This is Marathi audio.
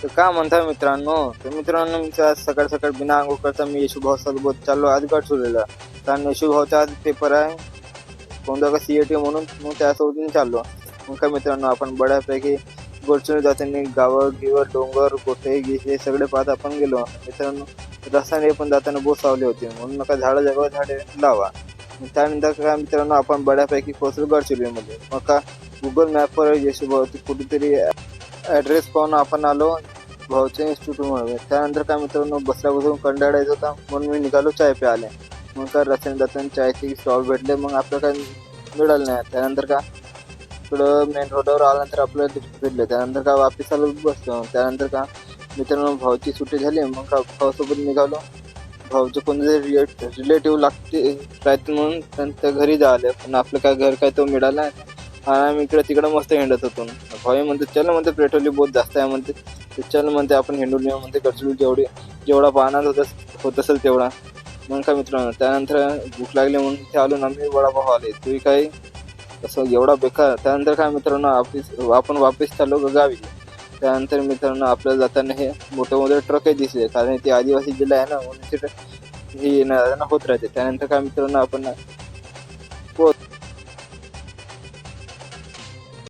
तर काय म्हणता मित्रांनो, तर मित्रांनो मी आज सकाळ सकाळ बिना आंघोळ करता मी यशोभाऊ सोबत चाललो आज गडचिरोलीला. कारण यशोभाऊचा आज पेपर आहे कोणता का CAT म्हणून, मग त्यासोबत चाललो. मग काय मित्रांनो आपण बऱ्यापैकी गडचिरोली जाताना गावं गिवं डोंगर गोटे हे सगळे पाहत आपण गेलो. मित्रांनो रस्त्याने पण जाताना बहुत सावली होती म्हणून नका झाडं जगावर झाडे लावा. मग त्यानंतर काय मित्रांनो आपण बऱ्यापैकी पोहोचलो गडचिरोलीमध्ये. मग का गुगल मॅपवर यशोभाऊची कुठेतरी ॲड्रेस पाहून आपण आलो भाऊच्या इन्स्टिट्यूटमध्ये. त्यानंतर काय मित्रांनो बसला बसून कंटाळायचा होता म्हणून मी निघालो चाय प्यायला. मग काय रस्त्याने जाताना चायचे स्टॉल भेटले, मग आपलं काय मिळालं नाही. त्यानंतर का इकडं मेन रोडवर आल्यानंतर आपल्याला भेटले. त्यानंतर का वापिस आलो बसलो. त्यानंतर का मित्रांनो भाऊची सुट्टी झाली, मग का भाऊसोबत निघालो. भाऊचे कोणते रिलेटिव्ह लागते राहते म्हणून त्यांच्या घरी जायला, पण आपलं काय घर काय तो मिळाला नाही. आम्ही इकडे तिकडे मस्त हिंडत होतो. भाऊ म्हणते चल म्हणते पेट्रोल बहुत जास्त आहे म्हणते, ते चल म्हणते आपण हिंडून येऊ म्हणते गडचिरोली जेवढा पाहणार होत असेल तेवढा. मग काय मित्रांनो त्यानंतर भूक लागली म्हणून इथे आलो ना मी वडापाव आले तुम्ही काही असं एवढा बेकार. त्यानंतर काय मित्रांनो आपण वापस चाललो गावी. त्यानंतर मित्रांनो आपल्याला जाताना हे मोठे मोठे ट्रकही दिसले, कारण ते आदिवासी जिल्हा आहे ना म्हणून तिथे हे येणं होत राहते. त्यानंतर काय मित्रांनो आपण